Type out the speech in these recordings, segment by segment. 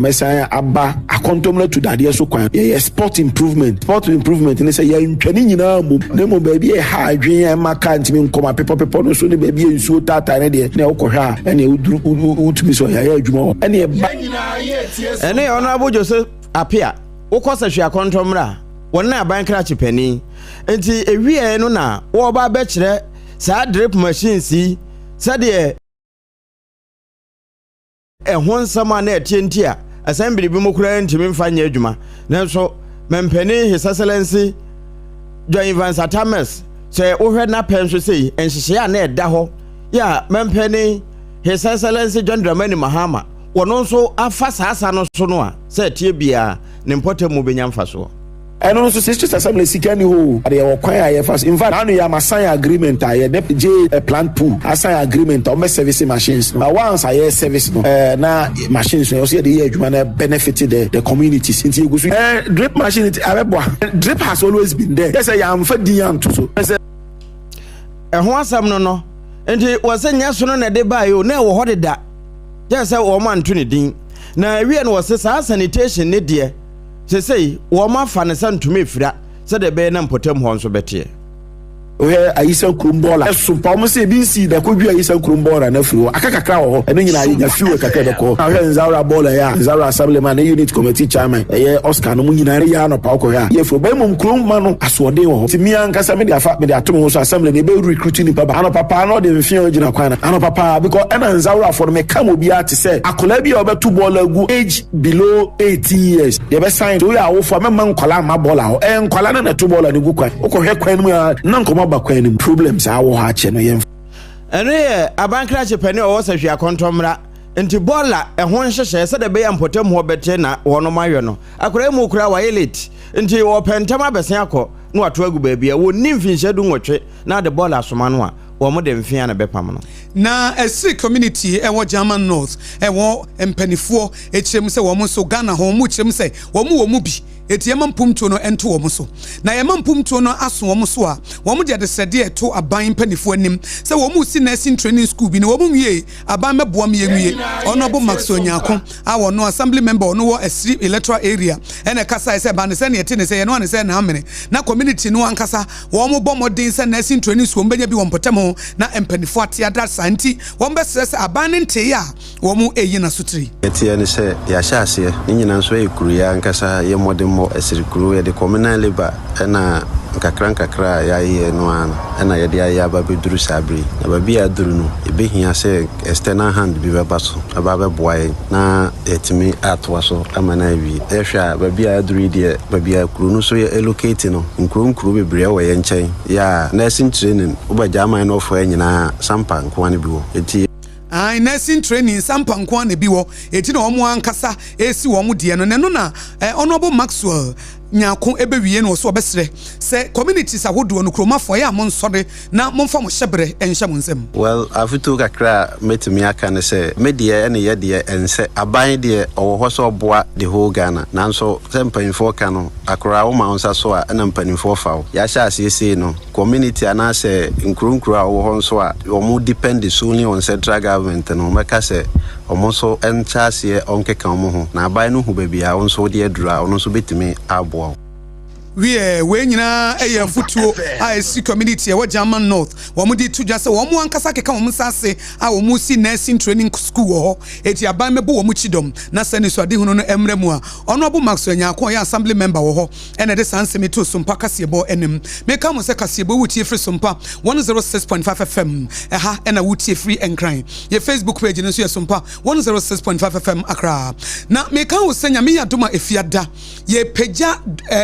Messiah Abba, a contomla to Dadia so quiet. Yeah, sport improvement. And they say, yeah, in training, Nemo baby, a high dream, and my can't mean come up, people, no sooner baby, and so that I need no coha, and you would be so here, and any honorable Joseph appear. O course, she a contomra. One na bank crash penny. And see a real no na, or about bachelor, sad drip machine, see, said ye. And one summer near Tintia. Assembly Bumukran to me find Yajuma. Nelso, Mempenny, His Excellency John Van Satamas, say, over na pension say, and she near Daho. Ya, Mempenny, His Excellency John Dramani Mahama, one also a fast Hassan Sonoa, said Tibia, Nimpote Mubinyam Faso. And also sisters assembly sikani ho they require first. In fact, I am assign agreement I J plant pool assign agreement on service machines. But once I service na machines we see the year benefited the communities. Drip machine drip has always been there. Yes, I am for diam to so. And once I'm no and it was a national na de buy you na wo hode da. Just say o man to ni din. Na we no was sanitation ne de. Say, woman fanasan to me, Fra, said the Benham Potem Horns of Betty. Where I is a crumbola, so Palmose BC, there could be a crumbola and a few, a cacao, and then a few cacao. Now, Zara Bola, Zara Assemblyman, a unit committee chairman, a Oscar Munariano Pauco, ye for Bemum Crumano, as one day, to me and Casamia Fat with the Atomos Assembly, they be recruiting Papa, and Papa, not the Fiona Quana, and Papa, because Anna Zara for me come be to say, a collabi over 2 baller age below 18 years. They were signed to our for Mamma Colama Bola, and Colana 2 baller the Guka, Oko non come problems I will hatch and here a bank crash penny or say a contomra into bola and one said the bay and potem ho betena or no mayono. I could mukra wa elite into your pentama besiaco, no a twelve baby, I would nymphin shadung watch now the bola sumanwa or more than Fiana Bepamano. Na a sick community and what German North and war and penny 4 HM say woman so Ghana home which him say womu mubi. Eti yamam pumtono ento womuso na yamam pumtono aso womuso a womu de sede to aban panifo anim se womu si nursing training school bi na womu wie aban meboa me wie honorable Max Onyako a wono assembly member ono wo Asiri electoral area ene kasa se ba ne se ne yete ne se ye no ne se na amene na community no ankasa womu bomodin se nursing training school mbenya bi wompotam na empanifo atia da santi wombe se aban nte ya womu eyi na sutri eti ene se ya sha ase ni nyina so ekuru ya ankasa ye modem esirikuru ya de communal labor na kakra ya ye no an na ye de ya ba beduru sabri na ba bia duru no e be hia se external hand bi ba so aba be boy na etimi atwa so amana wi ehwa ba bia duru de ba bia kuru no so ye allocate no nkuru bebre we ye nchen ya nursing training uba jama no fo nyina sampa nko ne bi wo eti nursing training Sompa nkwa na biwo eti na omo ankasa esi omo de no neno na honorable Maxwell nyako ebewie no so obesre se communities ahodo no kromafo ya mo nsode na mo mfa mo hyebre enhye mo nsem. Well afutu kakra metumi aka ne se media ene ye de ense aban de owo so boa the whole Ghana nanso se mpanifo ka no akora wo ma onsa so a na mpanifo fa ya sha asese no community ana se nkrunkru a wo ho so a omo depend solely on central government no meka se omo so enchase onkeka omo ho na aban no hu bebia onso de adura ono so betimi abo. We nyina eya futuo a esi community e wa German North wo mu di tuja se wo mu ankasa keka wo mu sase a wo mu si nursing training school ho eti aban mebo wo mu chidom na sani so ade hunu no emremu a ono abu Max Onyako ya assembly member wo ho ene de sansemi to Sompa kasebo enem meka mo se kasebo wutie free Sompa 106.5 FM ha ena wutie free enkran ye Facebook page no so ye Sompa 106.5 FM Accra na meka wo senya me yadoma efiada ye peja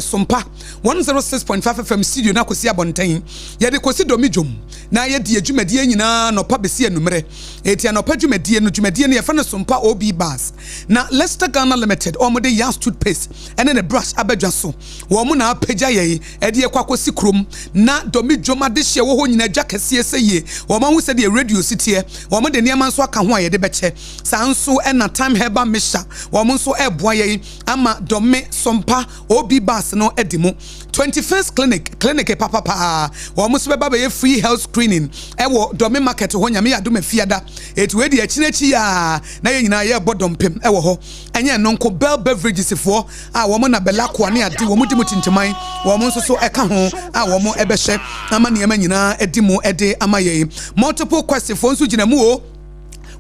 Sompa 106.5 FM studio na kosi abonten ye de kosi domijom na ye de adwumadie nyina no pa besi anumere eti anopa dwumadie no ye fa no Sompa OB bus na Leicester Ghana Limited omode ya toothpaste ene ne brush abadwa so wo mu na apagya ye e de kwakosi krom na domijom ade hye wo ho nyina dwa kase eseye wo ma hu se de radio sitie wo mo de niam nso aka ho aye de beche sanso ena time heba mesha wo mo nso eboa ye ama dome Sompa OB bus no edimo ho 21st clinic papa wo mo so beba be free health screening ewo Dome market ho nyame ya do mafiada etu edi achinechi ya na ye nyina ye bodom pem ewo ho enye nonko bell beverages fo a wo mo na bela ko ne ade wo mo di mutintiman wo mo nso so eka ho a wo mo ebehye ama ne nyina edi mu ede ama ye multiple questions fo nso gina mu o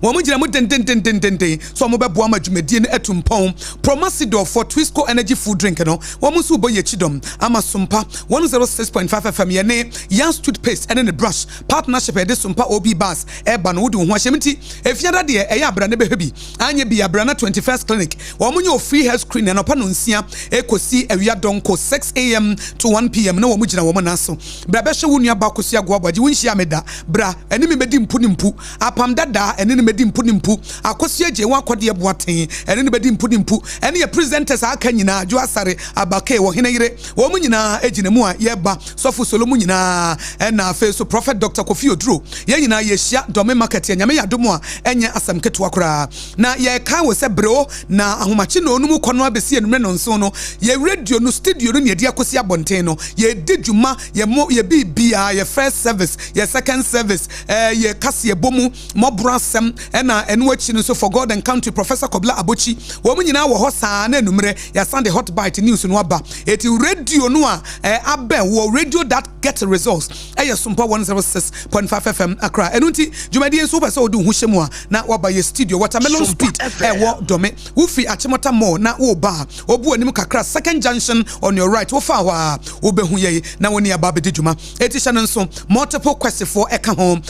Woman Jam so I'm about Buama Jumedian etumpon, Promasidor for Twisco Energy Food Drink, no, woman who boy chidom, Ama Sompa 106.5 FM, Yane, Young Toothpaste, and then the brush, partnership at this Sompa OB Bus, Urban Wood, Washemiti, if you're dear, Ayabra baby, Anya be a Brana 21st Clinic, woman your free health screen and Opanuncia, Eco C, Area Donko, 6 a.m. to 1 p.m. No Mujina woman aso, Brabesha Wunia Bakusia Guaba, Winshia Meda, Bra, enemy medim punimpu, Apam Daa, and enemy Mpudimpu, Akosua je wa kwade boaten ene ne bedi mpudimpu ene ye presenters aka nyina jo asare abake wo heneyire wo mu nyina ejina mu a ye ba sofo solomu nyina na afa so prophet Dr. Kofi Oduro ye nyina ye hia Dome market ya nyame yadomu a enye asam keto kora na ye ka wo se breo na ahomache na onum kono abesi enumre no nso no ye radio no studio no ne de akosi abonten no ye didwuma ye bibia ye first service ye second service ye kase bomu mobrasem ena enwachi no so for God and country Professor Kobla Abochi wo nyina wo ho saa na enumre ya Sunday hot bite news no aba eti radio no a aben wo radio that get results Sompa 106.5 FM Accra enunti jumadi enso pese odu hu hyemu a na waba ye studio watermelon speed wo Dome wo fi achimota more na wo ba obu anim kakra second junction on your right wo fa ho wo behu ye na woni aba be djuma eti hye no nso multiple quest for eka home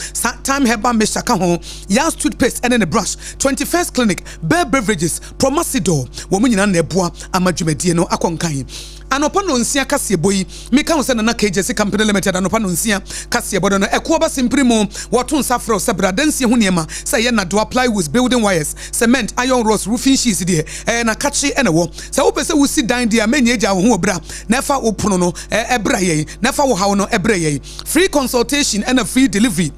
time heba mesha ka ho Young Toothpaste and then a brush 21st Clinic Bear Beverages Promasidor wo nyina na eboa amadwumadie no akonkan anopa no nsia kase boyi meka ho se na KJC Company Limited anopa no nsia kase bodo no ekoba simprimo woto nsafro se bradansie ho niema se ye na do apply with building wires cement iron rods roofing sheets de na kachi ene wo se wo pese wo si dan de amanya eja wo ho obra na fa wo pono no ebra ye na fa wo hawo no ebra ye free consultation and a free delivery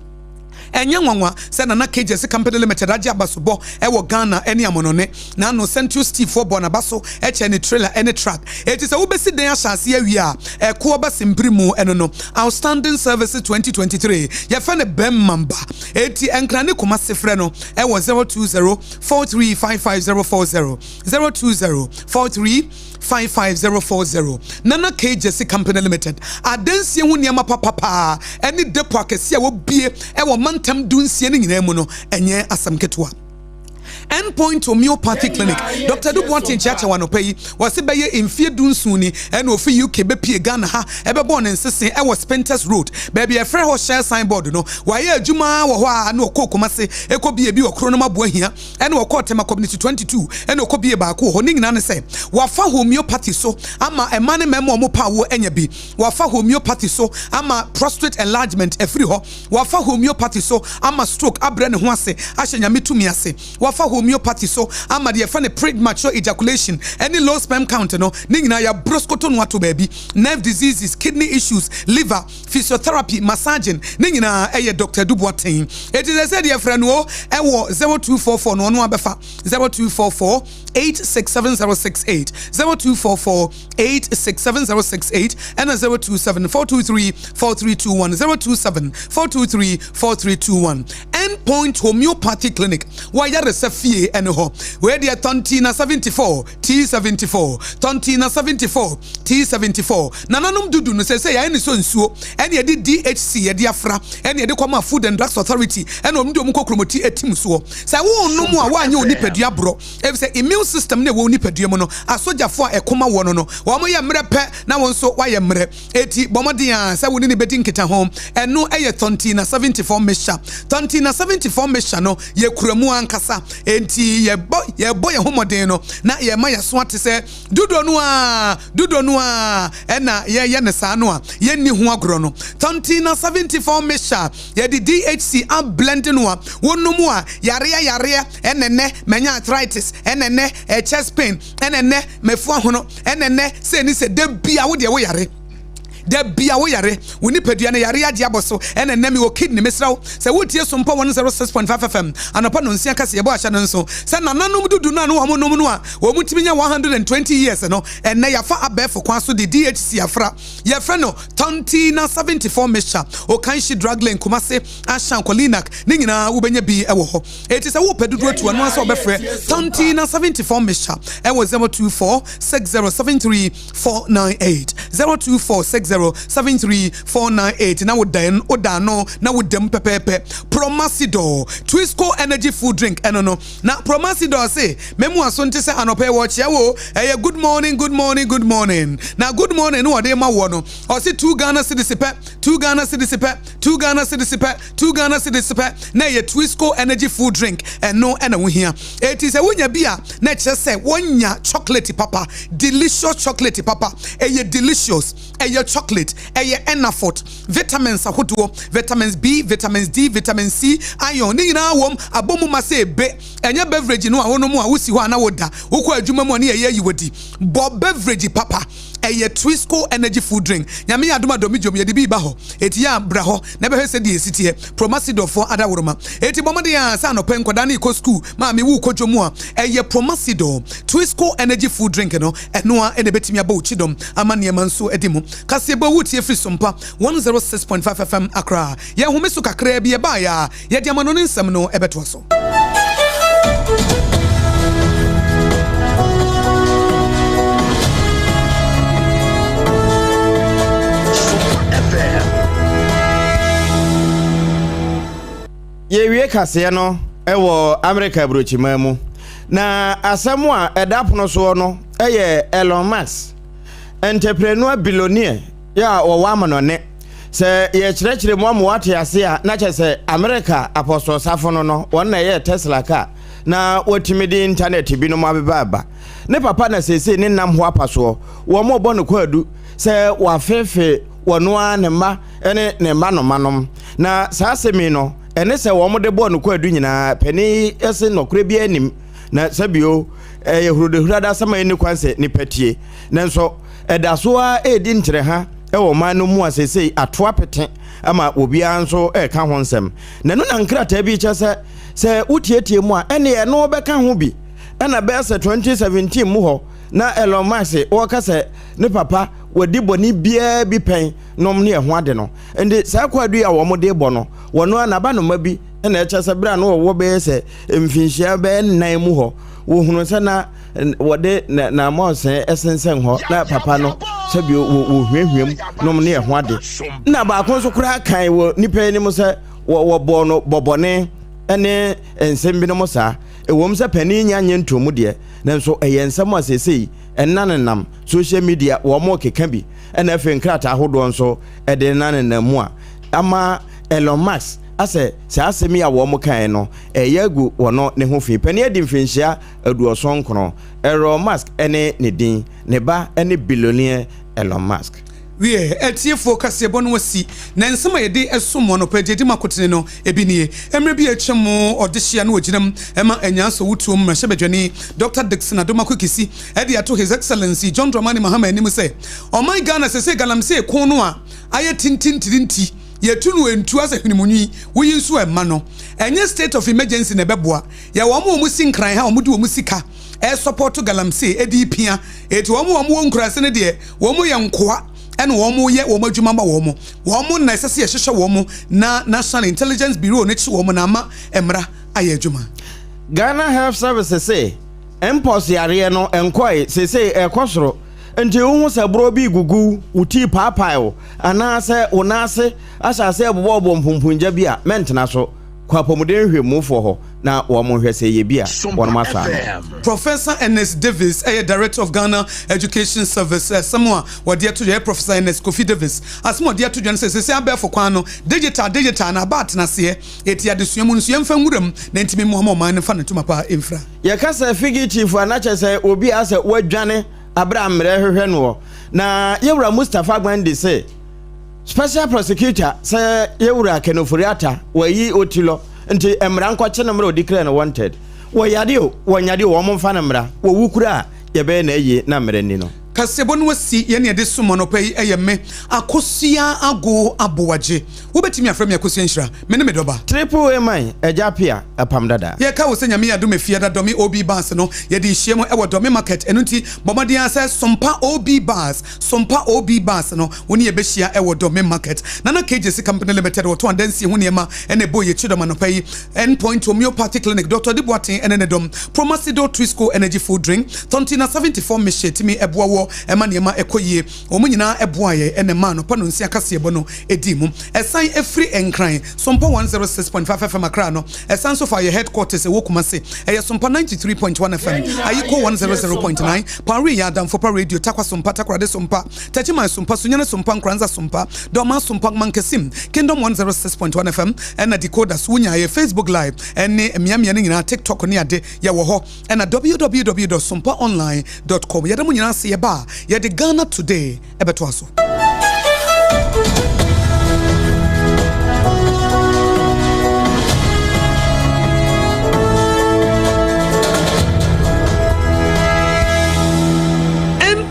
enye nwanwa se na KJC Company Limited aje abasobo ewo Ghana ene amonone na no Central Steve for Bonabaso eche ne trailer ene truck eti se wo besi den ahase awi a ko ba simprimu eno no outstanding services 2023 ye fa ne bem mamba eti enkrane koma sefre no ewo 02043554040 02043554040 nana KJC Company Limited adansie hu niam papa ene depo akese a wo bie ewo tam dunsie ni nyina mu no enye asam ketwa Endpoint Homeopathy Clinic Dr. Dubuantin Chacha wanopai wase beye emfie dunsuni ene ofi UK be pie Ghana ha ebe born nsese e was Spenters Road baby e frɛ ho share signboard no waye adwuma wo ho a na okokomase ekobie bi okro no mabo ahia ene okotema community 22 ene okobie ba ko ho ni nyina ne se wafa homeopathy so ama emane memo mo pa wo enya bi wafa homeopathy so ama prostate enlargement efri ho wafa homeopathy so ama stroke abre ne ho ase ahyenya metumi ase wafa homeopathy so ama de friend premature ejaculation any low sperm count no ni nyina ya broskoto no ato baby nerve diseases kidney issues liver physiotherapy massaging ni nyina eye Dr. Dubuatin it is said your friend wo ewo 0244 no no abefa 0244 867068 0244 867068 and 0274234321 0274234321 Endpoint Homeopathy Clinic why fie ene ho we dia tontina 74 T74 tontina 74 T74 nananom dudu no se ya ene so nsuo ene ye di DHC ye di afra ene ye di kwama Food and Drugs Authority ene omdi omukokromoti etim so se wo num a wanye onipadua bro e se immune system ne wo onipadua mu no asojafo a ekoma wo no wo mo ye mrepe na won so wa ye mre eti bomodin a se woni ne bedi nkita ho eno eye tontina 74 mesha tontina 74 mesha no ye kuramu ankasa enti ye boy homoden no na ye ma yaso ate se dudo no a ena ye ne sa no a ye ni ho agro no tontina 74 mesha ye di DHC a blend no a wonomu a yare enene menya arthritis enene chest pain enene mefu ahono enene se ni se de bia wo de wo yare da bia wo yare wo nipadua ne yare agye aboso ene nemi wo kidney mesraw se wotie Sompa 106.5 FM anopa no nsia kase yebo ahya no nso se nananom dudu na no wo nom no a wo mutimi nya 120 years no ene yafa abefo kwa so de DHC afra ye fre no Tontina 74 mixture o kan shi drug lane kumase ashan kolinak ne nyina wo benya bi ewo ho eti se wo pedudu atu no so obefre Tontina 74 mixture ewo 024607349 024607349 na wo dan odano na wo dem pepepe Promasidor Twisco energy food drink eno na Promasidor say memu aso nte se anope wo chia wo good morning na good morning no de ma wo no o say 2 Ghana cedis pe 2 Ghana cedis pe 2 Ghana cedis pe 2 Ghana cedis pe na ye Twisco energy food drink eno ena wo hia eti se wonya bia na che se wonya chocolate papa delicious chocolate papa delicious chocolate enafort vitamins ahodo vitamins B vitamins D vitamin C iron ni na wom abomu mase be enye beverage no ahono mu a wosi ho ana woda wokọ adwuma mu ne ye yiwodi bo beverage papa Twisco energy food drink nyame adoma domi jom ye de bi ba ho eti ya bra ho na be hwese de esitie Promasidor for adaworoma eti bomode ya sa no penkoda na iko school ma me wu kodwomu a Promasidor Twisco energy food drink no eno a ene betimi aba uchidom ama ne manso edimu kasebo wutie free Sompa 106.5 FM Accra ye home so kakra bi e ba ya ye de amano nsam no ebeto so ye wie kase no ewo America brochima mu na asemu a edapono so no Elon Musk entrepreneur billionaire ya wo amano ne se ye kyerɛkyerɛ mu amwate ase a na kyerɛ America apostle safono no won na ye Tesla car na wotimi di internet bi no mababa ne papa na sese ne nam ho apaso wo mo bɔ no kwadu se wa fefe wono a ne ma ene ne ma no manom na saa semi no ene se wo mo de bɔ no kwadu nyina pani ese nokre bi anim na sabio yehurudehurada sama eni kwanse ni patie nanso edaso a edi nkyere ha ewo man no mu asese ato apete ama obi anso ka ho nsem na no na nkrata bi kyese se utietie mu a ene ye no beka ho bi na be se 2017 mu ho na Elon Musk wo ka se ne papa wadi boni bia bi pen nom ne ho ade no ende sa kwadu ya wo mo de bo no wono anaba no mabi na kyese bra no wo be se mfinhia be nan mu ho wo hunu se na wode na monse esensen ho na papa no sabi wo hwehwem nom ne ho ade na ba kon so kura kan wo nipa ni mo se wo bo no bobone ene ensem bi no mo sa ewom se pani nya nye ntomu de na so ensem asesei enanenam social media wo mo keka bi ena fe nkrata ahodo nso ede nanenam a ama Elon Musk ase sa asemi a wo mo kan no yagu wono ne ho fi pani edi mfinhia aduoso nkro Elon Musk ene ne din ne ba ene billionaire Elon Musk we etie focus ye bono wasi na nsema ye de esomo no pagedi makotene no ebinie emre bi echemo odehia no oginam ema anyanso wutuo mmra hyebedwani Dr. Dixon Adomakokisi ede ato His Excellency John Dramani Mahama anim say my Ghana sese galamse ko no a aye tintintinti yetunu entu ase hunimunyi wuyi nso ema no enye state of emergency na beboa ya wo mo sinkran ha wo de wo sika support galamse edi pia eti wo nkurase ne de wo ye nkoa ene wo ye wo adwuma ma wo na sese ye hwehwe wo na National Intelligence Bureau ne chi wo na ama emra aye adwuma Ghana Health Services say empose yare no enkoi sese ekosoro nti wo se bro bi gugu uti paapao ana se onase asa se bobo mpumpunja bia mentena so kwapomuden hwemufo ho na wo mo hwese ye bia won masa Professor Ernest Davis Director of Ghana Education Service someone what dear to Professor Ernest Kofi Davis asmo dear to John say abefo kwan no digital na bat na se eti adesuamu nso yemfa nwuram na ntimi mu ma man fa na tuma pa infra ye kasa figi chief anache se obi ase wadwane Abraham hwehwe no na yewura Mustafa Gwande say special prosecutor say yewura Kenofuriata wayi otilo nti emra nkwache na mra odikre na wanted wo yade wo nyade wo momfa na mra wo wukura ye be na yi na mra ni no kasebo no wasi ye ne de sumo no pay me Akosua ago abowaje wobetimi afrɛ me Akosua nhira me ne me doba triple amen ejapia Apam Daa ye ka wo se nyame adom afia da domi obi bars no ye de hye mo e wo domi market eno nti bomade ansɛ Sompa obi bars no woni ye behia e wo domi market nana KJC company limited wo to andansi ho niema ene boy ye chidoma no pay endpoint homeopathy clinic Dr. Dibuatin ene dom Promasido Trisco energy food drink tontina 74 mishetimi eboa wo ema niema ekoyie omu nyina eboa ye ene ma no pano nsia kase ebo no edimu esan efri enkran Sompa 106.5 FM akra no esan so for your headquarters e wokumase eye Sompa 93.1 FM ayiko 100.9 Paris ya dam for radio takwa Sompa takwa de Sompa tachima Sompa sunyane Sompa nkranza Sompa doma Sompa mankesim Kingdom 106.1 FM ena decoder sunya ye Facebook live ene miamia nyina TikTok ni ade ya wo ho ena www.sompaonline.com yada mu nyina se ye ba ye de Ghana today ebeto aso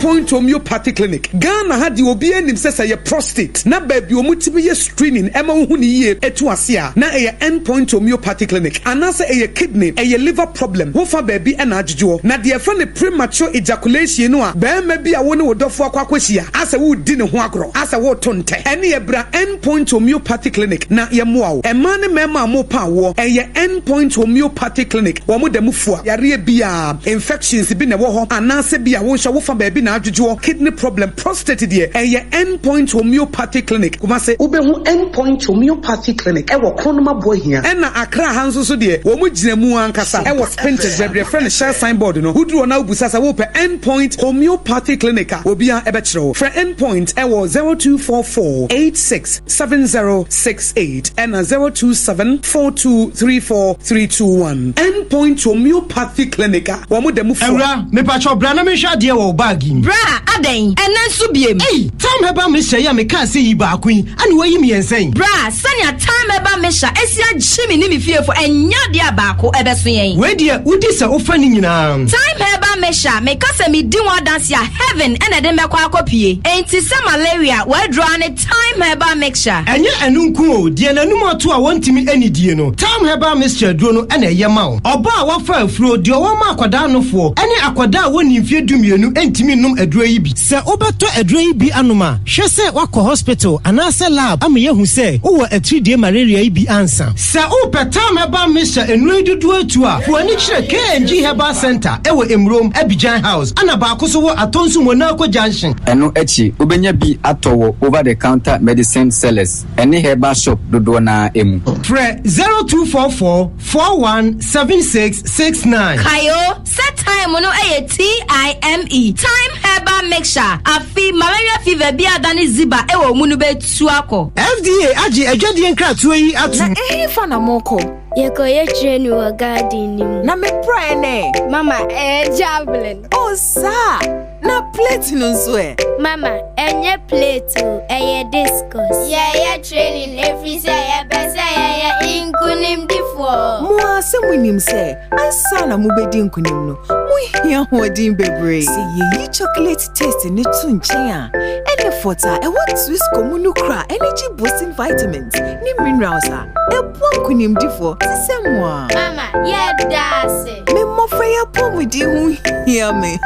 Point homeopathy clinic Ghana had the obi enim sesa ye prostate na baby omutimi ye screening ema hu ni ye etu ase a na ye endpoint homeopathy clinic anase ye kidney ye liver problem wo fa baby na ajejo na de fa ne premature ejaculation no a ba ma bi a wo ne wodofo akwakwahia ase wo di ne ho agro ase wo tonte ene ye bra endpoint homeopathy clinic na ye moa wo ema ne mema mo pa wo ye endpoint homeopathy clinic wo mo da mufu a yare bia infections bi ne wo ho anase bia wo hwa wo fa baby na ajuju kidney problem prostate de endpoint homeopathy clinic kuma se ubehu endpoint homeopathy clinic e wo kronoma bohia e na akra hanso so de wo mu ginamu ankasa e wo spintes bebre friend share signboard no hudru na ubusa sa wo pe endpoint homeopathy clinic obia e be kire for endpoint e wo 0244867068 and 0274234321 endpoint homeopathy clinic wo mu dem fu Ewra me pacho bra na me hwa de wo bag Bra, aden, enansu biem. Hey, time heba me hye ya me ka se yi ba akun, ane wayi me yensen. Bra, sanya time heba me hye, esia jimi ni me fiefo enya de abako ebeso yen. We de udi se ofa ni nyina. Time heba me hye, me ka se me di wan dance ya heaven ene de me kwa akopie. Enti se malaria, we draw ne time heba mixture. Enye enunku o, de nanum ato a wontimi anidie no. Time heba mixture duro no ene ye ma o. Oba a wafa afuro de wo ma akwada nofo, ene akwada a woni mfie dumienu entimi num aduro yi bi. Se obeto aduro yi bi anoma, hwe se wakọ hospital anase lab am ye hu se wo atridie malaria yi bi ansa. Se o petam heba mixture enu dudu atu a, fo ani kire KNG Herbal Center ewo Emrom Abidjan House ana ba akoso wo atonsu Monaco Junction. Eno echi obenya bi atowo over the counter medicine sellers ene herbal shop dodo na emu. Fre 0244417669. Kayo, set time no TIME. Time heba mixture. Afi malaria fever bi adani ziba ewo munu be tuako. FDA aji ejadi enkratu yi atu. Na fa na moko. Yeko ye train wa garden ni. Na me prene. Mama, javelin. Oh sa. Na plate no so e. Mama, enye plate o, eye discus. Yeah, training every say ya best ya inkunim difo. Mo asemunim se, ansa na mo bedi inkunim no. Mo hia hodin bebre. Se ye chocolate taste ni tu nchen a. Ene fota e what Swiss comunu kra energy boosting vitamins. Ni minerals a. E pon kunim difo. Se moi. Mama, yeah dase. Me mo fa ya pomudi hu hia me.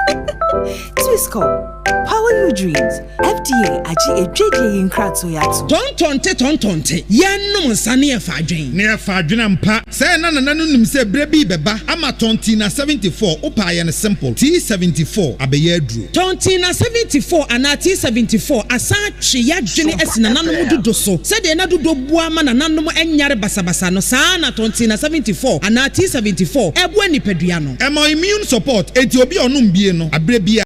Twisco, power your dreams. FDA aji ejedi inkrato yatu. Tontonte. Yenum nsane e fadwen. Ne e fadwen mpa. Say na nim se brebi beba ama tonti na 74 opa ye ne simple. T74 abeye adru. Tonti na 74 ana T74 asa twe ya dwene asina nanom dodo so. Se de na dodo bua ma nanom enyare basabasa no saa na tonti na 74 ana T74 ebo anipadua no. Ema immune support enti obi onum bie no abrebi